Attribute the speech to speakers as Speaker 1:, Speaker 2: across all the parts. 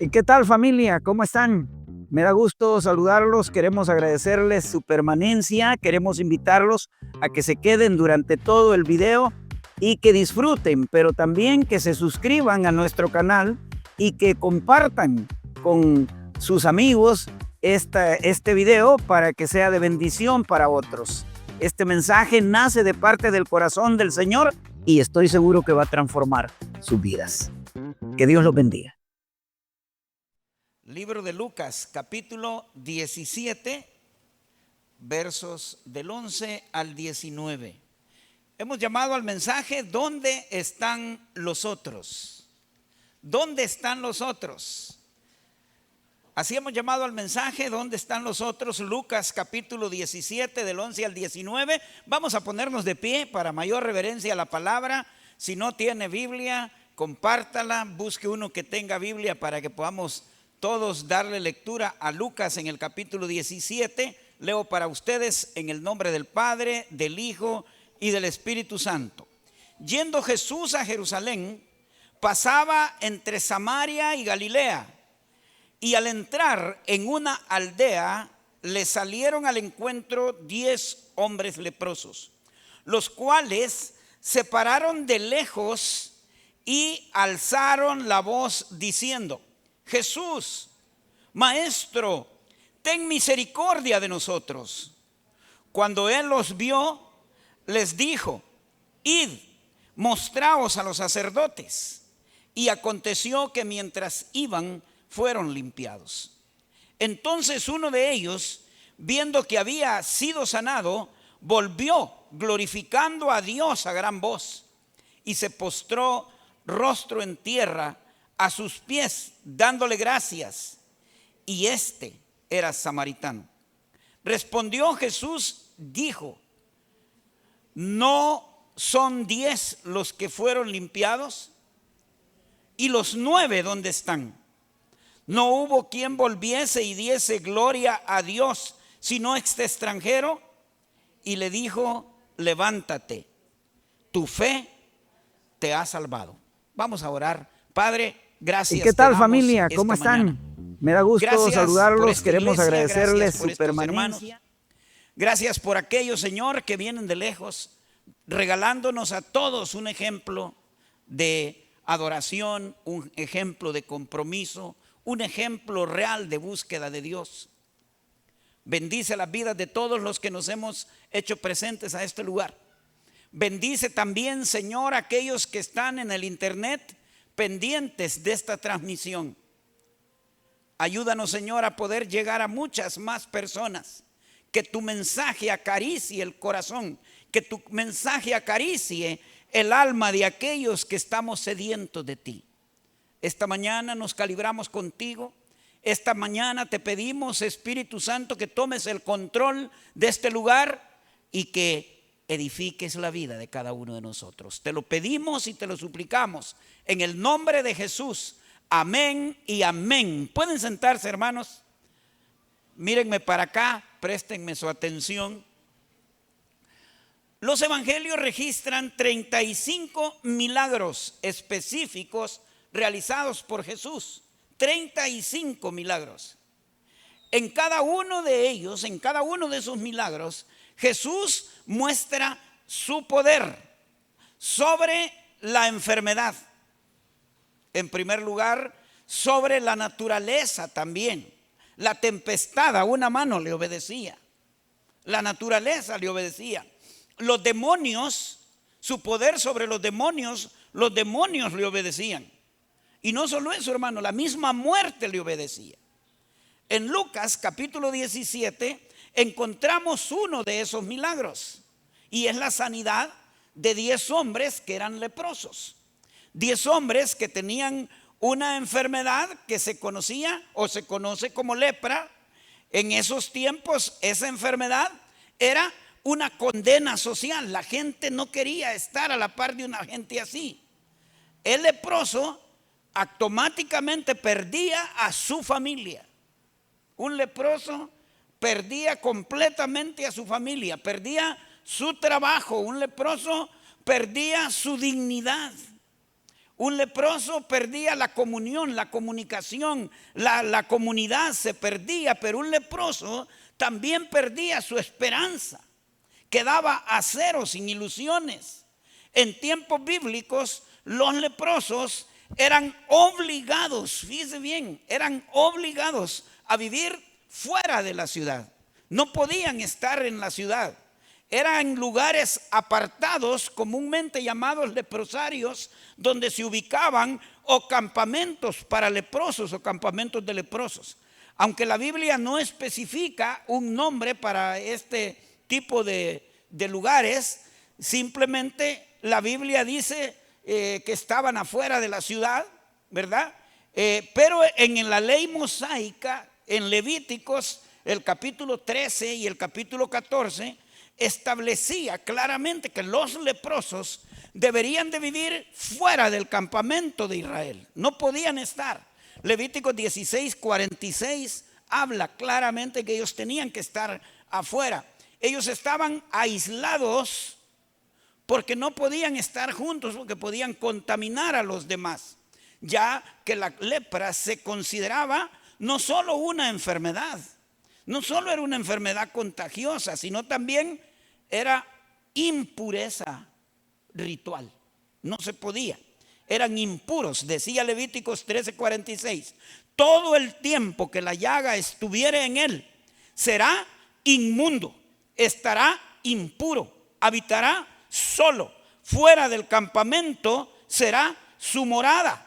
Speaker 1: ¿Y qué tal, familia? ¿Cómo están? Me da gusto saludarlos, queremos agradecerles su permanencia, queremos invitarlos a que se queden durante todo el video y que disfruten, pero también que se suscriban a nuestro canal y que compartan con sus amigos este video para que sea de bendición para otros. Este mensaje nace de parte del corazón del Señor y estoy seguro que va a transformar sus vidas. Que Dios los bendiga.
Speaker 2: Libro de Lucas, capítulo 17, versos del 11 al 19. Hemos llamado al mensaje ¿dónde están los otros? ¿Dónde están los otros? Así hemos llamado al mensaje ¿dónde están los otros? Lucas capítulo 17 del 11 al 19. Vamos a ponernos de pie para mayor reverencia a la palabra. Si no tiene Biblia, compártala, busque uno que tenga Biblia para que podamos todos darle lectura a Lucas en el capítulo 17. Leo para ustedes en el nombre del Padre, del Hijo y del Espíritu Santo. Yendo Jesús a Jerusalén, pasaba entre Samaria y Galilea, y al entrar en una aldea, le salieron al encuentro 10 hombres leprosos, los cuales se pararon de lejos y alzaron la voz diciendo: Jesús, Maestro, ten misericordia de nosotros. Cuando él los vio, les dijo: Id, mostraos a los sacerdotes. Y aconteció que mientras iban, fueron limpiados. Entonces uno de ellos, viendo que había sido sanado, volvió glorificando a Dios a gran voz, y se postró rostro en tierra a sus pies, dándole gracias. Y este era samaritano. Respondió Jesús, dijo: ¿no son 10 los que fueron limpiados? ¿Y los 9 dónde están? ¿No hubo quien volviese y diese gloria a Dios, sino este extranjero? Y le dijo: levántate, tu fe te ha salvado. Vamos a orar. Padre, gracias.
Speaker 1: ¿Y qué tal, familia? ¿Cómo están?
Speaker 2: Mañana.
Speaker 1: Me da gusto
Speaker 2: Gracias
Speaker 1: saludarlos, queremos
Speaker 2: iglesia,
Speaker 1: agradecerles
Speaker 2: por
Speaker 1: su permanencia.
Speaker 2: Hermanos. Gracias por aquellos, Señor, que vienen de lejos, regalándonos a todos un ejemplo de adoración, un ejemplo de compromiso, un ejemplo real de búsqueda de Dios. Bendice las vidas de todos los que nos hemos hecho presentes a este lugar. Bendice también, Señor, aquellos que están en el internet pendientes de esta transmisión. Ayúdanos, Señor, a poder llegar a muchas más personas. Que tu mensaje acaricie el corazón, que tu mensaje acaricie el alma de aquellos que estamos sedientos de ti. Esta mañana nos calibramos contigo. Esta mañana te pedimos, Espíritu Santo, que tomes el control de este lugar y que edifiques la vida de cada uno de nosotros. Te lo pedimos y te lo suplicamos en el nombre de Jesús. Amén y amén. Pueden sentarse, hermanos. Mírenme para acá, préstenme su atención. Los evangelios registran 35 milagros específicos realizados por Jesús. 35 milagros. En cada uno de ellos, en cada uno de esos milagros, Jesús muestra su poder sobre la enfermedad. En primer lugar, sobre la naturaleza también. La tempestad a una mano le obedecía. La naturaleza le obedecía. Los demonios, su poder sobre los demonios le obedecían. Y no solo eso, hermano, la misma muerte le obedecía. En Lucas capítulo 17 encontramos uno de esos milagros, y es la sanidad de 10 hombres que eran leprosos. 10 hombres que tenían una enfermedad que se conocía o se conoce como lepra. En esos tiempos esa enfermedad era una condena social. La gente no quería estar a la par de una gente así. El leproso automáticamente perdía a su familia. Un leproso perdía completamente a su familia, perdía su trabajo. Un leproso perdía su dignidad. Un leproso perdía la comunión, la comunicación, la comunidad se perdía, pero un leproso también perdía su esperanza. Quedaba a cero, sin ilusiones. En tiempos bíblicos, los leprosos eran obligados, fíjese bien, eran obligados a vivir fuera de la ciudad. No podían estar en la ciudad. Eran lugares apartados, comúnmente llamados leprosarios, donde se ubicaban o campamentos para leprosos o campamentos de leprosos. Aunque la Biblia no especifica un nombre para este tipo de lugares, simplemente la Biblia dice que estaban afuera de la ciudad, ¿verdad? Pero en la ley mosaica, en Levíticos, el capítulo 13 y el capítulo 14, establecía claramente que los leprosos deberían de vivir fuera del campamento de Israel. No podían estar. Levíticos 16:46 habla claramente que ellos tenían que estar afuera. Ellos estaban aislados porque no podían estar juntos, porque podían contaminar a los demás, ya que la lepra se consideraba no solo una enfermedad, no solo era una enfermedad contagiosa, sino también era impureza ritual. No se podía, eran impuros. Decía Levíticos 13:46, todo el tiempo que la llaga estuviere en él será inmundo, estará impuro, habitará solo, fuera del campamento será su morada.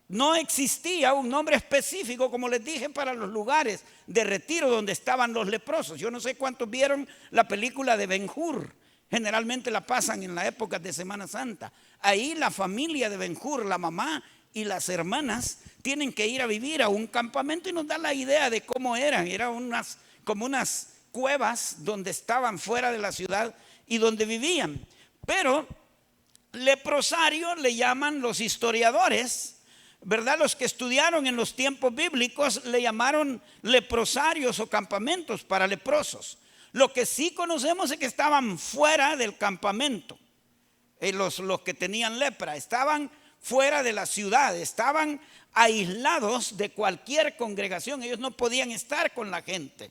Speaker 2: No existía un nombre específico, como les dije, para los lugares de retiro donde estaban los leprosos. Yo no sé cuántos vieron la película de Ben-Hur. Generalmente la pasan en la época de Semana Santa. Ahí la familia de Ben-Hur, la mamá y las hermanas, tienen que ir a vivir a un campamento y nos da la idea de cómo eran. Eran como unas cuevas donde estaban fuera de la ciudad y donde vivían. Pero leprosario le llaman los historiadores, ¿verdad? Los que estudiaron en los tiempos bíblicos le llamaron leprosarios o campamentos para leprosos. Lo que sí conocemos es que estaban fuera del campamento. Los que tenían lepra estaban fuera de la ciudad, estaban aislados de cualquier congregación. Ellos no podían estar con la gente.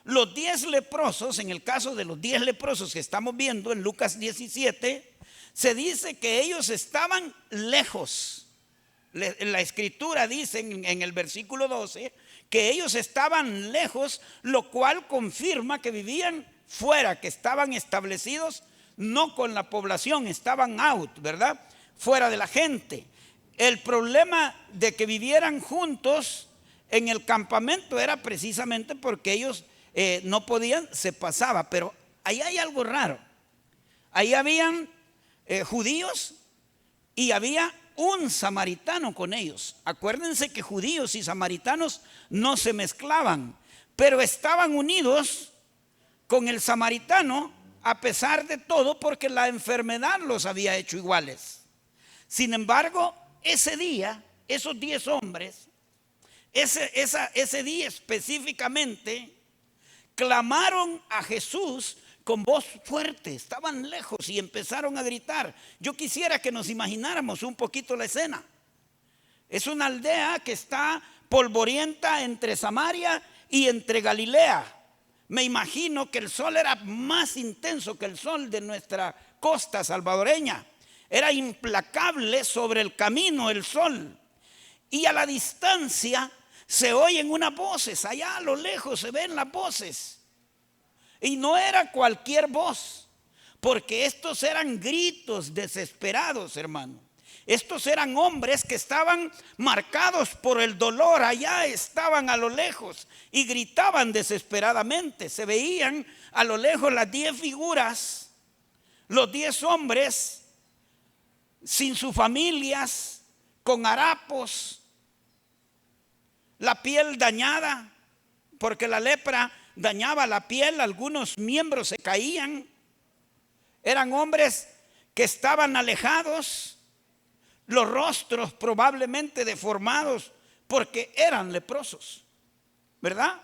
Speaker 2: Los 10 leprosos, en el caso de los 10 leprosos que estamos viendo en Lucas 17, se dice que ellos estaban lejos. La escritura dice en el versículo 12 que ellos estaban lejos, lo cual confirma que vivían fuera, que estaban establecidos no con la población, estaban out, ¿verdad? Fuera de la gente. El problema de que vivieran juntos en el campamento era precisamente porque ellos no podían, se pasaba. Pero ahí hay algo raro. Ahí habían judíos y había un samaritano con ellos. Acuérdense que judíos y samaritanos no se mezclaban, pero estaban unidos con el samaritano a pesar de todo, porque la enfermedad los había hecho iguales. Sin embargo, ese día, esos 10 hombres, ese día específicamente, clamaron a Jesús con voz fuerte. Estaban lejos y empezaron a gritar. Yo quisiera que nos imagináramos un poquito la escena. Es una aldea que está polvorienta entre Samaria y entre Galilea. Me imagino que el sol era más intenso que el sol de nuestra costa salvadoreña. Era implacable sobre el camino el sol. Y a la distancia se oyen unas voces. Allá a lo lejos se ven las voces. Y no era cualquier voz, porque estos eran gritos desesperados, hermano. Estos eran hombres que estaban marcados por el dolor. Allá estaban a lo lejos y gritaban desesperadamente. Se veían a lo lejos las 10 figuras, los 10 hombres sin sus familias, con harapos, la piel dañada, porque la lepra dañaba la piel, algunos miembros se caían. Eran hombres que estaban alejados, los rostros probablemente deformados porque eran leprosos, ¿verdad?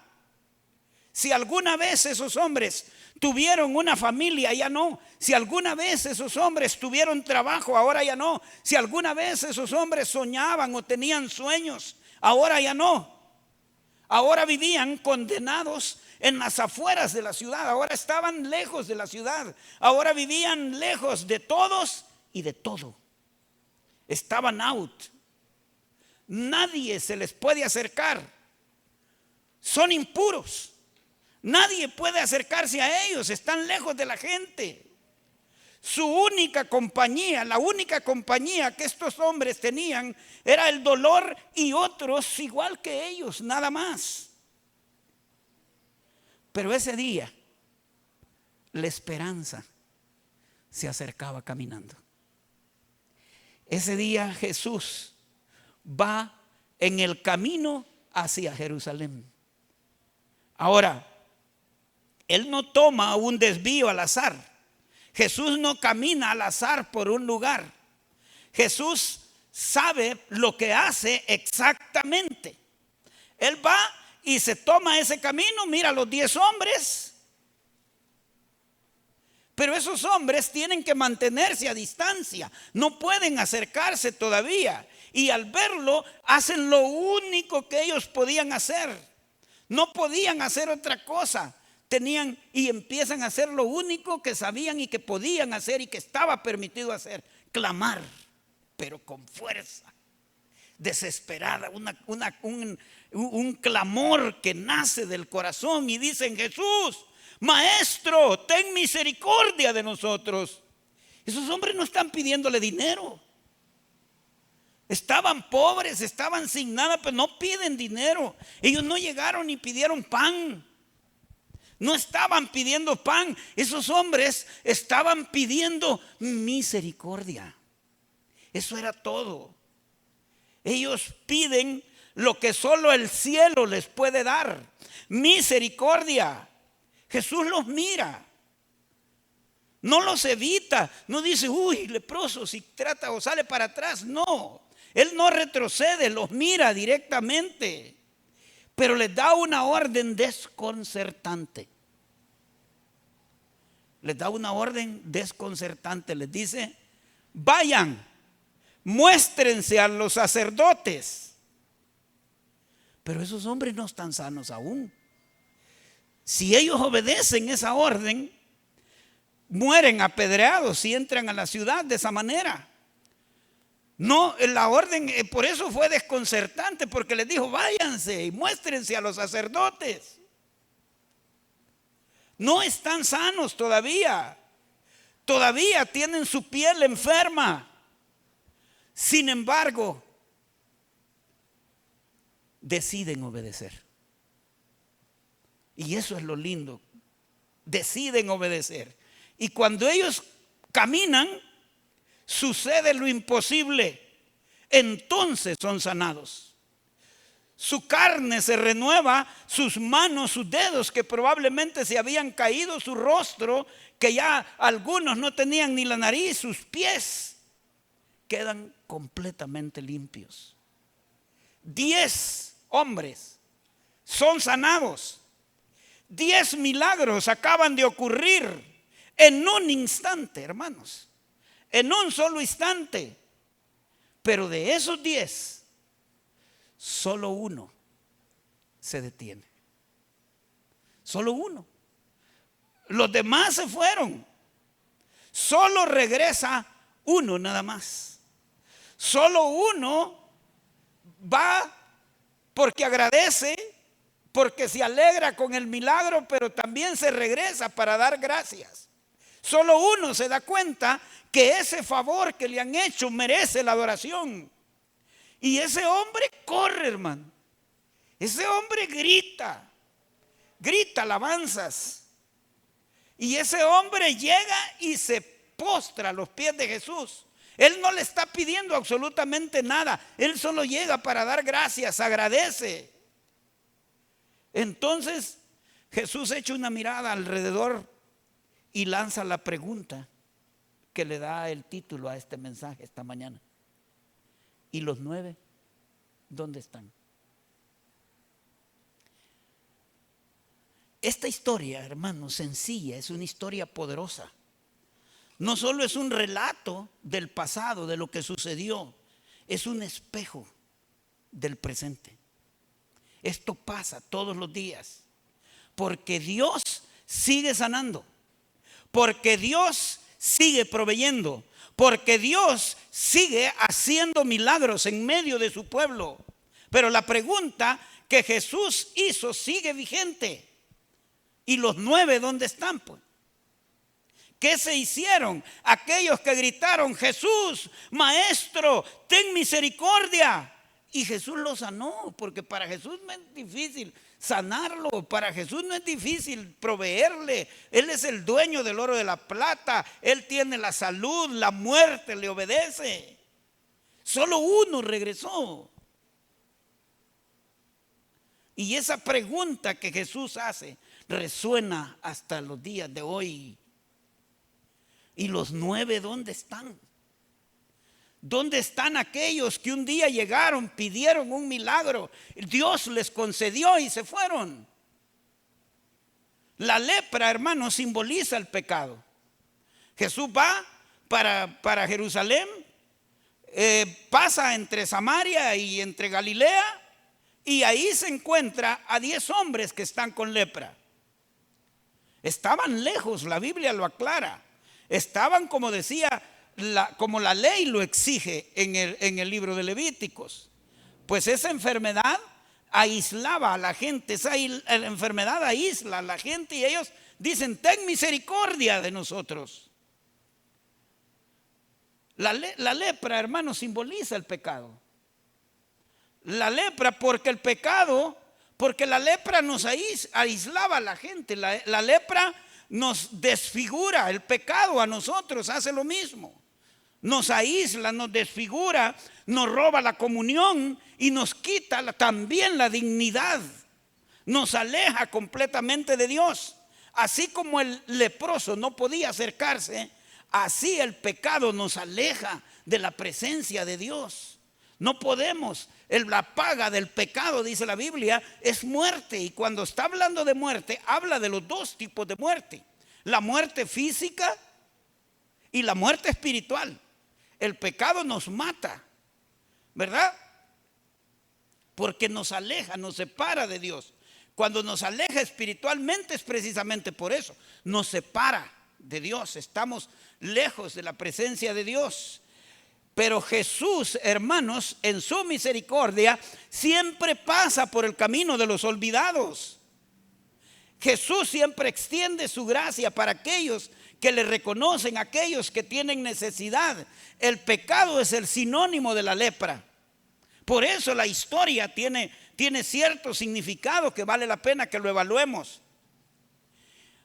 Speaker 2: Si alguna vez esos hombres tuvieron una familia, ya no. Si alguna vez esos hombres tuvieron trabajo, ahora ya no. Si alguna vez esos hombres soñaban o tenían sueños, ahora ya no. Ahora vivían condenados en las afueras de la ciudad. Ahora estaban lejos de la ciudad. Ahora vivían lejos de todos y de todo. Estaban out. Nadie se les puede acercar. Son impuros. Nadie puede acercarse a ellos. Están lejos de la gente. Su única compañía, la única compañía que estos hombres tenían era el dolor y otros igual que ellos, nada más. Pero ese día, la esperanza se acercaba caminando. Ese día Jesús va en el camino hacia Jerusalén. Ahora, Él no toma un desvío al azar. Jesús no camina al azar por un lugar. Jesús sabe lo que hace exactamente. Él va y se toma ese camino. Mira, los 10 hombres. Pero esos hombres tienen que mantenerse a distancia. No pueden acercarse todavía. Y al verlo, hacen lo único que ellos podían hacer. No podían hacer otra cosa. Tenían y empiezan a hacer lo único que sabían y que podían hacer y que estaba permitido hacer: clamar, pero con fuerza, desesperada, un clamor que nace del corazón, y dicen: Jesús, Maestro, ten misericordia de nosotros. Esos hombres no están pidiéndole dinero. Estaban pobres, estaban sin nada, pero no piden dinero. Ellos no llegaron y pidieron pan. No estaban pidiendo pan. Esos hombres estaban pidiendo misericordia. Eso era todo. Ellos piden lo que solo el cielo les puede dar: misericordia. Jesús los mira. No los evita. No dice: uy, leproso, si trata o sale para atrás. No. Él no retrocede, los mira directamente. Pero les da una orden desconcertante. Les da una orden desconcertante. Les dice: vayan, muéstrense a los sacerdotes. Pero esos hombres no están sanos aún. Si ellos obedecen esa orden, mueren apedreados si entran a la ciudad de esa manera. No, la orden, por eso fue desconcertante, porque les dijo: váyanse y muéstrense a los sacerdotes. No están sanos todavía. Todavía tienen su piel enferma. Sin embargo, deciden obedecer. Y eso es lo lindo. Deciden obedecer. Y cuando ellos caminan, sucede lo imposible. Entonces son sanados. Su carne se renueva, sus manos, sus dedos que probablemente se habían caído, su rostro, que ya algunos no tenían ni la nariz, sus pies quedan completamente limpios. 10 hombres son sanados. 10 milagros acaban de ocurrir en un instante, hermanos. En un solo instante. Pero de esos 10, solo uno se detiene. Solo uno. Los demás se fueron. Solo regresa uno nada más. Solo uno va porque agradece, porque se alegra con el milagro, pero también se regresa para dar gracias. Solo uno se da cuenta que ese favor que le han hecho merece la adoración. Y ese hombre corre, hermano. Ese hombre grita alabanzas. Y ese hombre llega y se postra a los pies de Jesús. Él no le está pidiendo absolutamente nada. Él solo llega para dar gracias, agradece. Entonces Jesús echa una mirada alrededor y lanza la pregunta que le da el título a este mensaje esta mañana. ¿Y los 9 dónde están? esta historia, hermanos, sencilla, es una historia poderosa. No solo es un relato del pasado, de lo que sucedió, es un espejo del presente. Esto pasa todos los días, porque Dios sigue sanando, porque Dios sigue proveyendo, porque Dios sigue haciendo milagros en medio de su pueblo. Pero la pregunta que Jesús hizo sigue vigente. ¿Y los 9 dónde están, pues? ¿Qué se hicieron aquellos que gritaron: Jesús, Maestro, ten misericordia? Y Jesús los sanó, porque para Jesús no es difícil sanarlo, para Jesús no es difícil proveerle. Él es el dueño del oro y de la plata, Él tiene la salud, la muerte le obedece. Solo uno regresó. Y esa pregunta que Jesús hace resuena hasta los días de hoy. ¿Y los 9 dónde están? ¿Dónde están aquellos que un día llegaron, pidieron un milagro, Dios les concedió y se fueron? La lepra, hermano, simboliza el pecado. Jesús va para Jerusalén, pasa entre Samaria y entre Galilea, y ahí se encuentra a 10 hombres que están con lepra. Estaban lejos, la Biblia lo aclara. Estaban, como decía, como la ley lo exige en el libro de Levíticos. Pues esa enfermedad aislaba a la gente, esa enfermedad aísla a la gente, y ellos dicen: ten misericordia de nosotros. La lepra, hermano, simboliza el pecado. La lepra, porque la lepra nos aislaba a la gente. La lepra nos desfigura. El pecado a nosotros hace lo mismo. Nos aísla, nos desfigura, nos roba la comunión y nos quita también la dignidad. Nos aleja completamente de Dios. Así como el leproso no podía acercarse, así el pecado nos aleja de la presencia de Dios. No podemos. La paga del pecado, dice la Biblia, es muerte. Y cuando está hablando de muerte, habla de los 2 tipos de muerte: la muerte física y la muerte espiritual. El pecado nos mata, ¿verdad? Porque nos aleja, nos separa de Dios. Cuando nos aleja espiritualmente es precisamente por eso. Nos separa de Dios, estamos lejos de la presencia de Dios. Pero Jesús, hermanos, en su misericordia siempre pasa por el camino de los olvidados. Jesús siempre extiende su gracia para aquellos que le reconocen, aquellos que tienen necesidad. El pecado es el sinónimo de la lepra. Por eso la historia tiene cierto significado que vale la pena que lo evaluemos.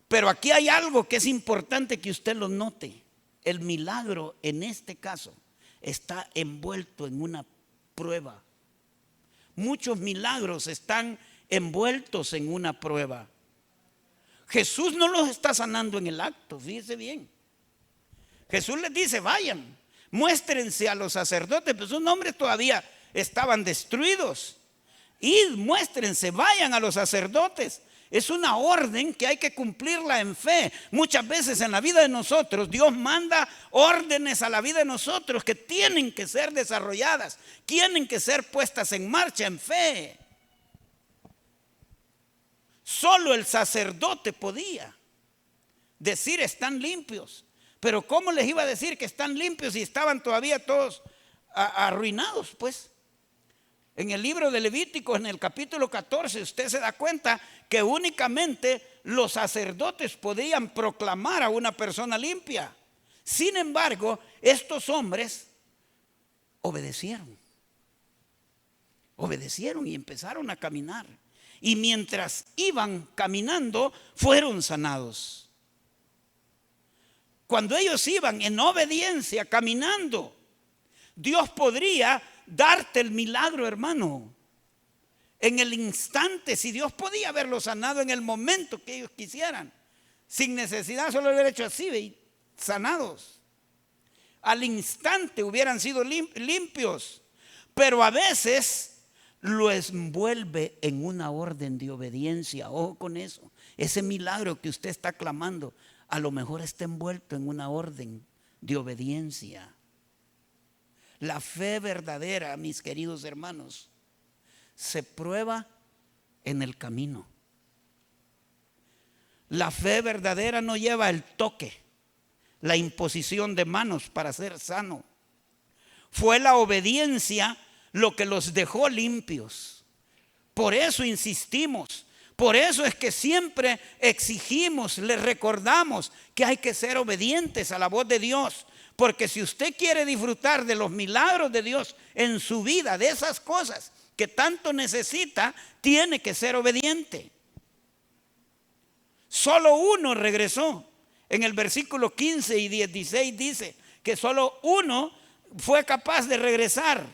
Speaker 2: Pero aquí hay algo que es importante que usted lo note. El milagro en este caso está envuelto en una prueba. Muchos milagros están envueltos en una prueba. Jesús no los está sanando en el acto, fíjese bien. Jesús les dice: vayan, muéstrense a los sacerdotes, pero sus nombres todavía estaban destruidos. Id, muéstrense, vayan a los sacerdotes. Es una orden que hay que cumplirla en fe. Muchas veces en la vida de nosotros Dios manda órdenes a la vida de nosotros que tienen que ser desarrolladas, tienen que ser puestas en marcha en fe. Solo el sacerdote podía decir: están limpios. Pero ¿cómo les iba a decir que están limpios si estaban todavía todos arruinados? Pues en el libro de Levíticos, en el capítulo 14, usted se da cuenta que únicamente los sacerdotes podían proclamar a una persona limpia. Sin embargo, estos hombres obedecieron y empezaron a caminar. Y mientras iban caminando, fueron sanados. Cuando ellos iban en obediencia, caminando, Dios podría darte el milagro, hermano, en el instante. Si Dios podía haberlo sanado en el momento que ellos quisieran, sin necesidad, solo hubiera hecho así y sanados. Al instante hubieran sido limpios. Pero a veces lo envuelve en una orden de obediencia. Ojo con eso. Ese milagro que usted está clamando, a lo mejor está envuelto en una orden de obediencia. La fe verdadera, mis queridos hermanos, se prueba en el camino. La fe verdadera no lleva el toque, la imposición de manos para ser sano. Fue la obediencia lo que los dejó limpios. Por eso insistimos, por eso es que siempre exigimos, les recordamos que hay que ser obedientes a la voz de Dios. Porque si usted quiere disfrutar de los milagros de Dios en su vida, de esas cosas que tanto necesita, tiene que ser obediente. Solo uno regresó. En el versículo 15 y 16 dice que solo uno fue capaz de regresar.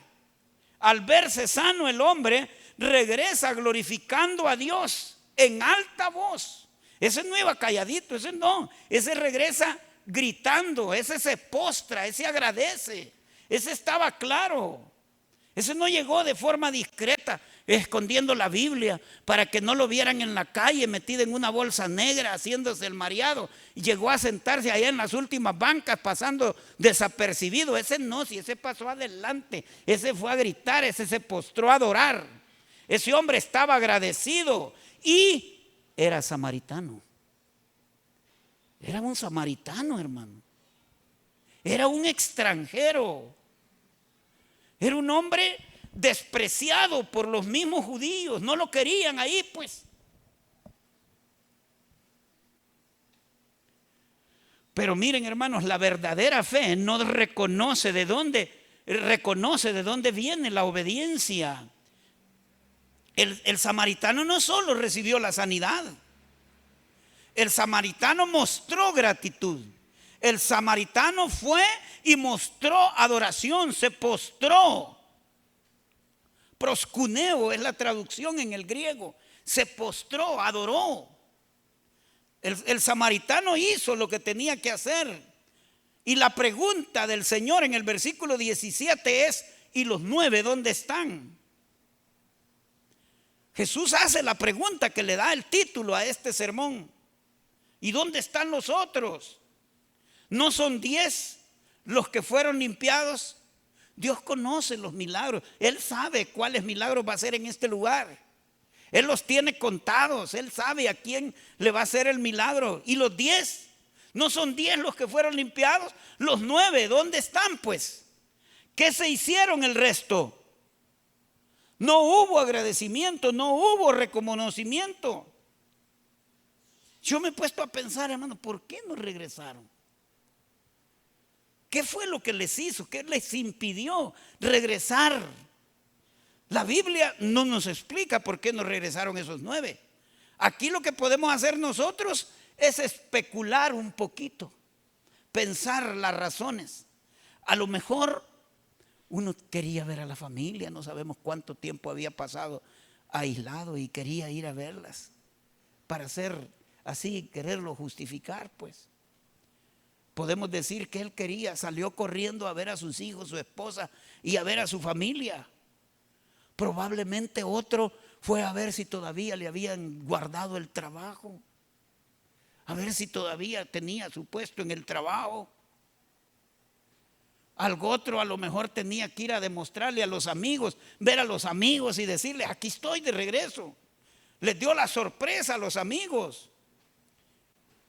Speaker 2: Al verse sano el hombre regresa glorificando a Dios en alta voz. Ese no iba calladito, ese regresa gritando, ese se postra, ese agradece, ese estaba claro. Ese no llegó de forma discreta, escondiendo la Biblia para que no lo vieran en la calle, metido en una bolsa negra, haciéndose el mareado. Y llegó a sentarse allá en las últimas bancas, pasando desapercibido. Ese no, si ese pasó adelante, ese fue a gritar, ese se postró a adorar. Ese hombre estaba agradecido y era samaritano. Era un samaritano, hermano. Era un extranjero. Era un hombre despreciado por los mismos judíos. No lo querían ahí, pues. Pero miren, hermanos, la verdadera fe no reconoce de dónde viene la obediencia. El samaritano no solo recibió la sanidad. El samaritano mostró gratitud. El samaritano fue y mostró adoración, se postró. Proscuneo es la traducción en el griego. Se postró, adoró. El samaritano hizo lo que tenía que hacer. Y la pregunta del Señor en el versículo 17 es: ¿y los 9 dónde están? Jesús hace la pregunta que le da el título a este sermón. ¿Y dónde están los otros? ¿No son 10 los que fueron limpiados? Dios conoce los milagros. Él sabe cuáles milagros va a hacer en este lugar. Él los tiene contados. Él sabe a quién le va a hacer el milagro. ¿Y los 10? ¿No son 10 los que fueron limpiados? Los 9, ¿dónde están pues? ¿Qué se hicieron el resto? No hubo agradecimiento, no hubo reconocimiento. Yo me he puesto a pensar, hermano, ¿por qué no regresaron? ¿Qué fue lo que les hizo? ¿Qué les impidió regresar? La Biblia no nos explica por qué no regresaron esos 9. Aquí lo que podemos hacer nosotros es especular un poquito, pensar las razones. A lo mejor uno quería ver a la familia, no sabemos cuánto tiempo había pasado aislado y quería ir a verlas para hacer así, quererlo justificar, pues. Podemos decir que él salió corriendo a ver a sus hijos, su esposa y a ver a su familia. Probablemente otro fue a ver si todavía le habían guardado el trabajo, a ver si todavía tenía su puesto en el trabajo. Algo otro a lo mejor tenía que ir a demostrarle a los amigos, ver a los amigos y decirles: aquí estoy de regreso. Les dio la sorpresa a los amigos.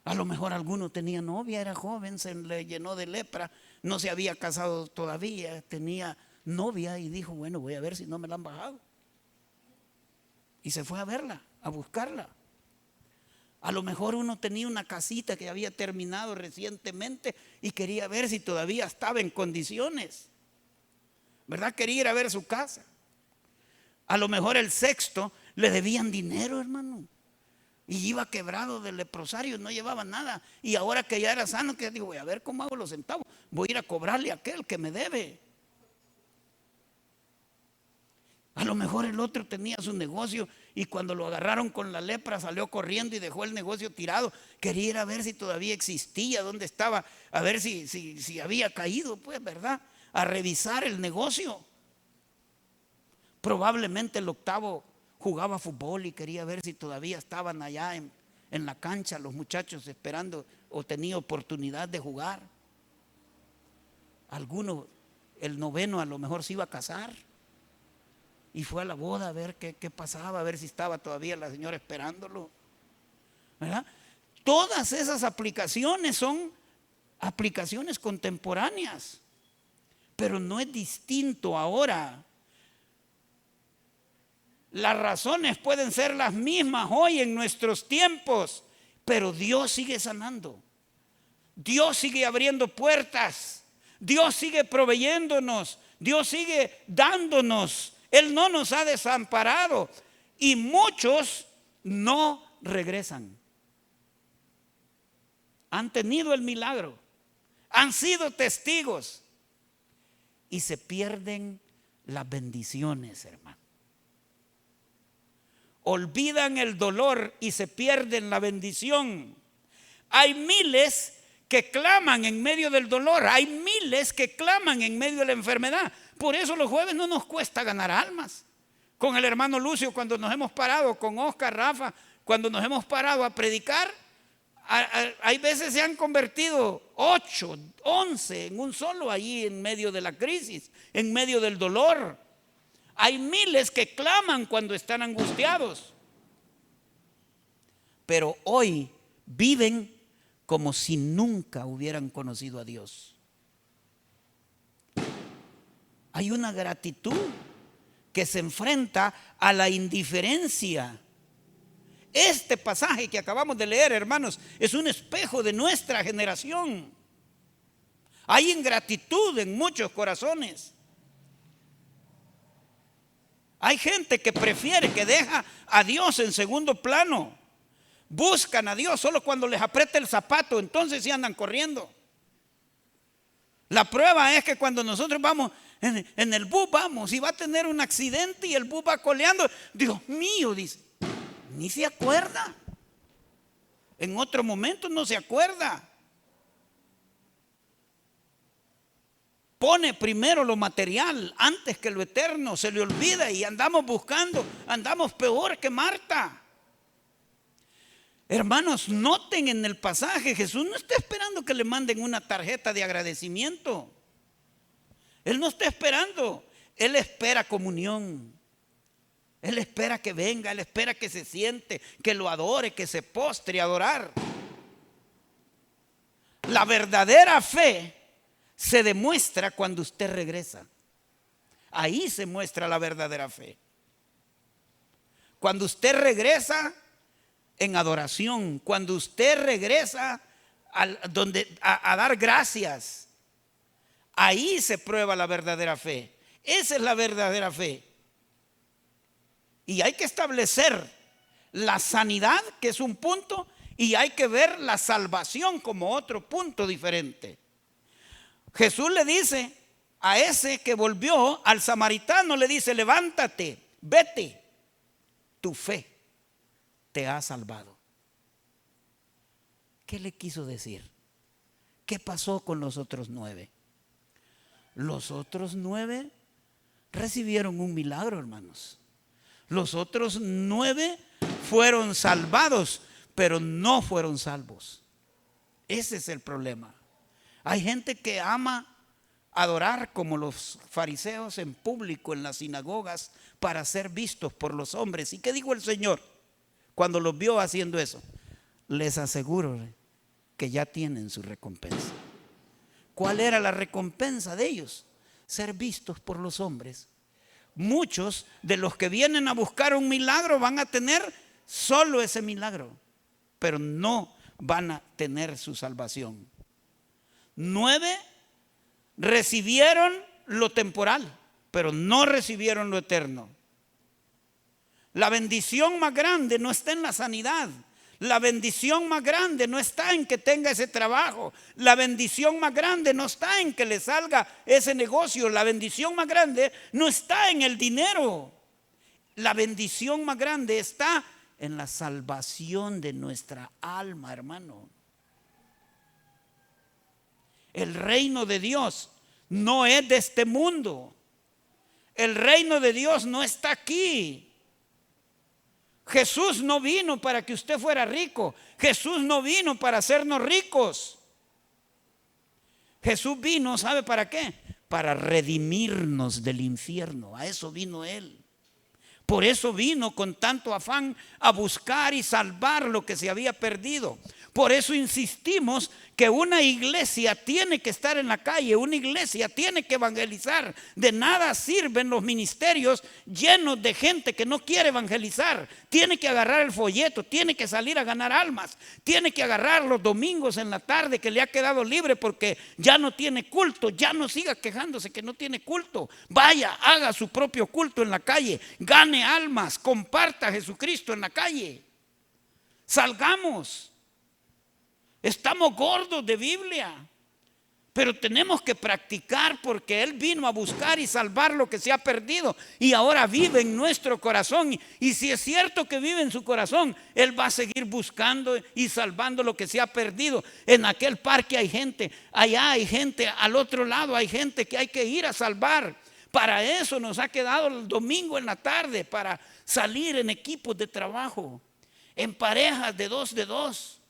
Speaker 2: A lo mejor alguno tenía novia, era joven, se le llenó de lepra, no se había casado todavía, tenía novia y dijo: bueno, voy a ver si no me la han bajado. Y se fue a verla, a buscarla. A lo mejor uno tenía una casita que había terminado recientemente y quería ver si todavía estaba en condiciones, ¿verdad? Quería ir a ver su casa. A lo mejor el sexto le debían dinero, hermano, y iba quebrado del leprosario, no llevaba nada. Y ahora que ya era sano, que digo: voy a ver cómo hago los centavos, voy a ir a cobrarle a aquel que me debe. A lo mejor el otro tenía su negocio y cuando lo agarraron con la lepra salió corriendo y dejó el negocio tirado. Quería ir a ver si todavía existía, dónde estaba, a ver si había caído, pues, ¿verdad? A revisar el negocio. Probablemente el octavo jugaba fútbol y quería ver si todavía estaban allá en la cancha los muchachos esperando o tenía oportunidad de jugar. Alguno, el noveno, a lo mejor se iba a casar y fue a la boda a ver qué pasaba, a ver si estaba todavía la señora esperándolo, ¿verdad? Todas esas aplicaciones son aplicaciones contemporáneas, pero no es distinto ahora. Las razones pueden ser las mismas hoy en nuestros tiempos, pero Dios sigue sanando. Dios sigue abriendo puertas. Dios sigue proveyéndonos. Dios sigue dándonos. Él no nos ha desamparado. Y muchos no regresan. Han tenido el milagro. Han sido testigos. Y se pierden las bendiciones, hermano. Olvidan el dolor y se pierden la bendición. Hay miles que claman en medio del dolor. Hay miles que claman en medio de la enfermedad. Por eso los jueves no nos cuesta ganar almas. Con el hermano Lucio, cuando nos hemos parado, con Oscar, Rafa, cuando nos hemos parado a predicar, hay veces se han convertido 8, 11 en un solo allí en medio de la crisis, en medio del dolor. Hay miles que claman cuando están angustiados, pero hoy viven como si nunca hubieran conocido a Dios. Hay una gratitud que se enfrenta a la indiferencia. Este pasaje que acabamos de leer, hermanos, es un espejo de nuestra generación. Hay ingratitud en muchos corazones. Hay gente que prefiere, que deja a Dios en segundo plano. Buscan a Dios solo cuando les aprieta el zapato, entonces sí andan corriendo. La prueba es que cuando nosotros vamos en el bus, vamos y va a tener un accidente y el bus va coleando. Dios mío, dice, ni se acuerda. En otro momento no se acuerda. Pone primero lo material antes que lo eterno, se le olvida y andamos buscando, andamos peor que Marta. Hermanos, noten en el pasaje, Jesús no está esperando que le manden una tarjeta de agradecimiento. Él no está esperando, Él espera comunión. Él espera que venga, Él espera que se siente, que lo adore, que se postre a adorar. La verdadera fe se demuestra cuando usted regresa. Ahí se muestra la verdadera fe. Cuando usted regresa en adoración, cuando usted regresa a dar gracias, ahí se prueba la verdadera fe. Esa es la verdadera fe. Y hay que establecer la sanidad, que es un punto, y hay que ver la salvación como otro punto diferente. Jesús le dice a ese que volvió, al samaritano, le dice: levántate, vete, tu fe te ha salvado. ¿Qué le quiso decir? ¿Qué pasó con los otros 9? Los otros 9 recibieron un milagro, hermanos. Los otros 9 fueron salvados, pero no fueron salvos. Ese es el problema. Hay gente que ama adorar como los fariseos en público en las sinagogas para ser vistos por los hombres. ¿Y qué dijo el Señor cuando los vio haciendo eso? Les aseguro que ya tienen su recompensa. ¿Cuál era la recompensa de ellos? Ser vistos por los hombres. Muchos de los que vienen a buscar un milagro van a tener solo ese milagro, pero no van a tener su salvación. 9 recibieron lo temporal, pero no recibieron lo eterno. La bendición más grande no está en la sanidad. La bendición más grande no está en que tenga ese trabajo. La bendición más grande no está en que le salga ese negocio. La bendición más grande no está en el dinero. La bendición más grande está en la salvación de nuestra alma, hermano. El reino de Dios no es de este mundo. El reino de Dios no está aquí. Jesús no vino para que usted fuera rico. Jesús no vino para hacernos ricos. Jesús vino, ¿sabe para qué? Para redimirnos del infierno. A eso vino Él. Por eso vino con tanto afán a buscar y salvar lo que se había perdido. Por eso insistimos que una iglesia tiene que estar en la calle, una iglesia tiene que evangelizar. De nada sirven los ministerios llenos de gente que no quiere evangelizar. Tiene que agarrar el folleto, tiene que salir a ganar almas, tiene que agarrar los domingos en la tarde que le ha quedado libre porque ya no tiene culto. Ya no siga quejándose que no tiene culto. Vaya, haga su propio culto en la calle, gane almas, comparta a Jesucristo en la calle. Salgamos. Estamos gordos de Biblia, pero tenemos que practicar porque Él vino a buscar y salvar lo que se ha perdido y ahora vive en nuestro corazón. Y si es cierto que vive en su corazón, Él va a seguir buscando y salvando lo que se ha perdido. En aquel parque hay gente, allá hay gente, al otro lado hay gente que hay que ir a salvar. Para eso nos ha quedado el domingo en la tarde, para salir en equipos de trabajo, en parejas de dos.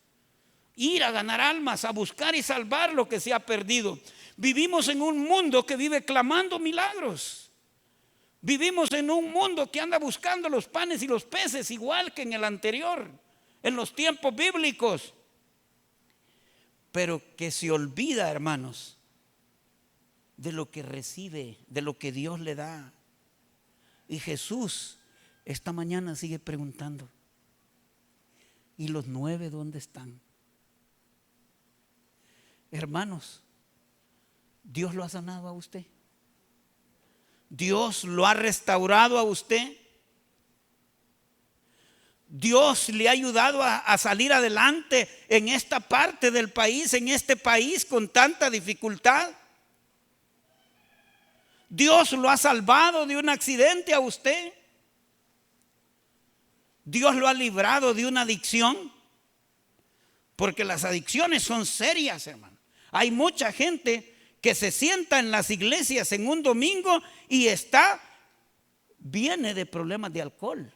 Speaker 2: Ir a ganar almas, a buscar y salvar lo que se ha perdido. Vivimos en un mundo que vive clamando milagros. Vivimos en un mundo que anda buscando los panes y los peces, igual que en el anterior, en los tiempos bíblicos. Pero que se olvida, hermanos, de lo que recibe, de lo que Dios le da. Y Jesús esta mañana sigue preguntando: ¿y los 9 dónde están? Hermanos, Dios lo ha sanado a usted. Dios lo ha restaurado a usted. Dios le ha ayudado a salir adelante en esta parte del país, en este país con tanta dificultad. Dios lo ha salvado de un accidente a usted. Dios lo ha librado de una adicción, porque las adicciones son serias, hermano. Hay mucha gente que se sienta en las iglesias en un domingo y viene de problemas de alcohol.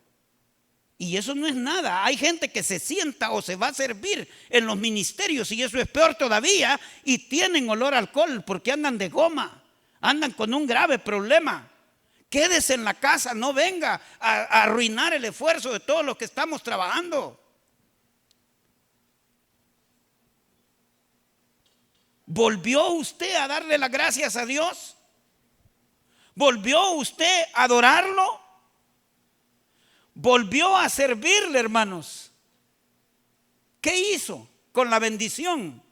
Speaker 2: Y eso no es nada. Hay gente que se sienta o se va a servir en los ministerios y eso es peor todavía, y tienen olor a alcohol porque andan de goma, andan con un grave problema. Quédese en la casa, no venga a arruinar el esfuerzo de todos los que estamos trabajando. ¿Volvió usted a darle las gracias a Dios? ¿Volvió usted a adorarlo? ¿Volvió a servirle, hermanos? ¿Qué hizo con la bendición?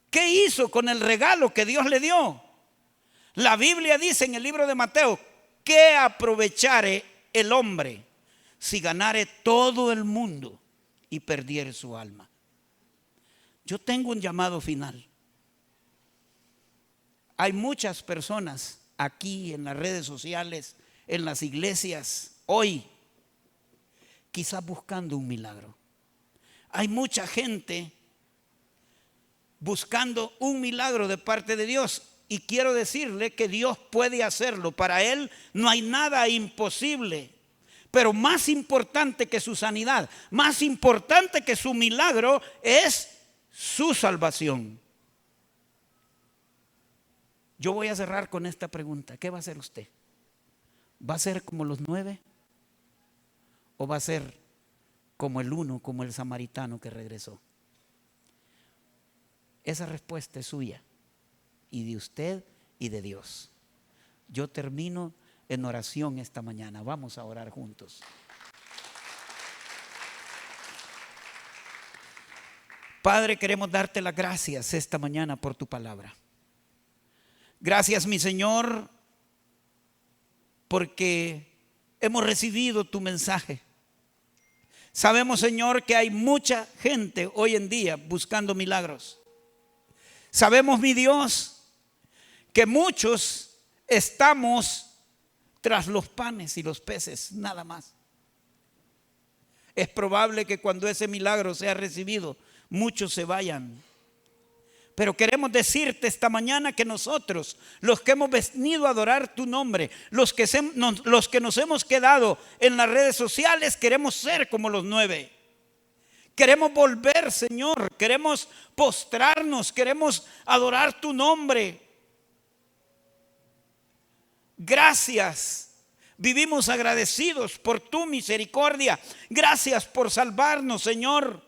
Speaker 2: ¿Qué hizo con el regalo que Dios le dio? La Biblia dice en el libro de Mateo: ¿qué aprovechare el hombre si ganare todo el mundo y perdiere su alma? Yo tengo un llamado final. Hay muchas personas aquí en las redes sociales, en las iglesias, hoy, quizás buscando un milagro. Hay mucha gente buscando un milagro de parte de Dios. Y quiero decirle que Dios puede hacerlo. Para Él no hay nada imposible. Pero más importante que su sanidad, más importante que su milagro, es su salvación. Yo voy a cerrar con esta pregunta: ¿qué va a hacer usted? ¿Va a ser como los 9? ¿O va a ser como el 1, como el samaritano que regresó? Esa respuesta es suya, y de usted y de Dios. Yo termino en oración esta mañana. Vamos a orar juntos. Padre, queremos darte las gracias esta mañana por tu palabra. Gracias, mi Señor, porque hemos recibido tu mensaje. Sabemos, Señor, que hay mucha gente hoy en día buscando milagros. Sabemos, mi Dios, que muchos estamos tras los panes y los peces, nada más. Es probable que cuando ese milagro sea recibido, muchos se vayan. Pero queremos decirte esta mañana que nosotros, los que hemos venido a adorar tu nombre, los que nos hemos quedado en las redes sociales, queremos ser como los 9. Queremos volver, Señor, queremos postrarnos, queremos adorar tu nombre. Gracias. Vivimos agradecidos por tu misericordia. Gracias por salvarnos, Señor.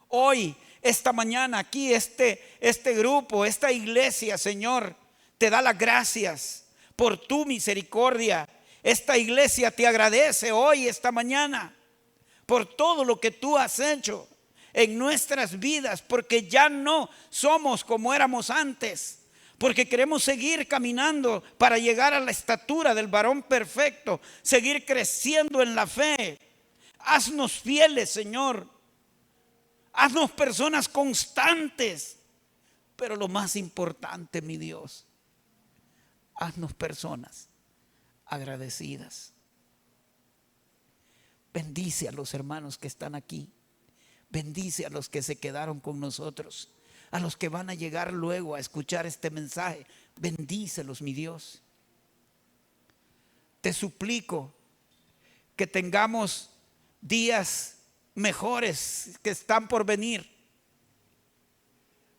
Speaker 2: Hoy, esta mañana, aquí este grupo, esta iglesia, Señor, te da las gracias por tu misericordia. Esta iglesia te agradece hoy, esta mañana, por todo lo que tú has hecho en nuestras vidas, porque ya no somos como éramos antes. Porque queremos seguir caminando para llegar a la estatura del varón perfecto, seguir creciendo en la fe. Haznos fieles, Señor. Haznos personas constantes. Pero lo más importante, mi Dios, haznos personas agradecidas. Bendice a los hermanos que están aquí. Bendice a los que se quedaron con nosotros. A los que van a llegar luego a escuchar este mensaje, bendícelos, mi Dios. Te suplico que tengamos días mejores que están por venir,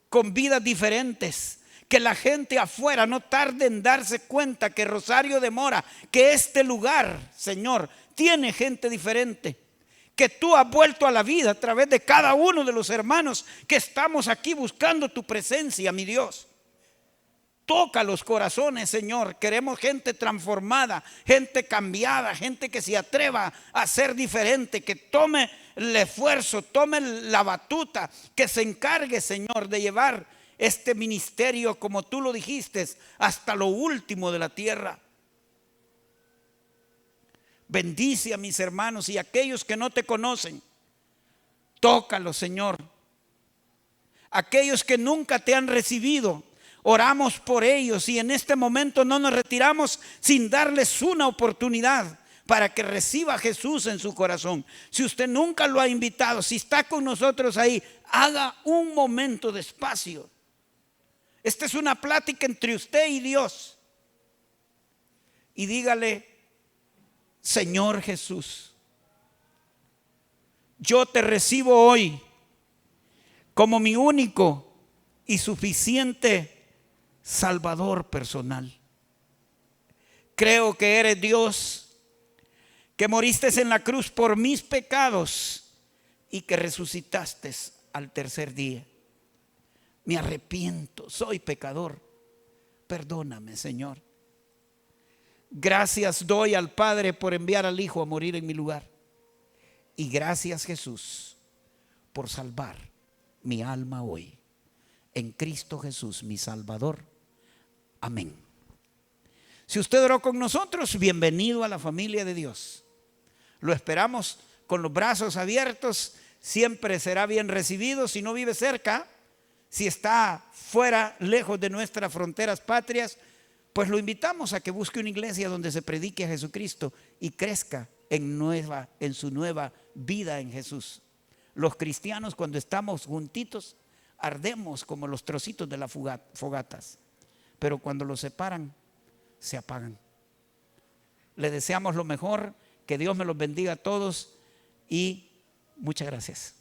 Speaker 2: con vidas diferentes, que la gente afuera no tarde en darse cuenta que Rosario de Mora, que este lugar, Señor, tiene gente diferente. Que tú has vuelto a la vida a través de cada uno de los hermanos que estamos aquí buscando tu presencia, mi Dios. Toca los corazones, Señor. Queremos gente transformada, gente cambiada, gente que se atreva a ser diferente, que tome el esfuerzo, tome la batuta, que se encargue, Señor, de llevar este ministerio, como tú lo dijiste, hasta lo último de la tierra. Bendice a mis hermanos y a aquellos que no te conocen. Tócalos, Señor. Aquellos que nunca te han recibido, oramos por ellos y en este momento no nos retiramos sin darles una oportunidad para que reciba a Jesús en su corazón. Si usted nunca lo ha invitado, si está con nosotros ahí, haga un momento de espacio. Esta es una plática entre usted y Dios. Y dígale: Señor Jesús, yo te recibo hoy como mi único y suficiente Salvador personal. Creo que eres Dios, que moriste en la cruz por mis pecados y que resucitaste al tercer día. Me arrepiento, soy pecador. Perdóname, Señor. Gracias doy al Padre por enviar al Hijo a morir en mi lugar. Y gracias, Jesús, por salvar mi alma hoy. En Cristo Jesús, mi Salvador. Amén. Si usted oró con nosotros, bienvenido a la familia de Dios. Lo esperamos con los brazos abiertos. Siempre será bien recibido. Si no vive cerca, si está fuera, lejos de nuestras fronteras patrias, pues lo invitamos a que busque una iglesia donde se predique a Jesucristo y crezca en su nueva vida en Jesús. Los cristianos, cuando estamos juntitos, ardemos como los trocitos de las fogatas, pero cuando los separan, se apagan. Le deseamos lo mejor, que Dios me los bendiga a todos y muchas gracias.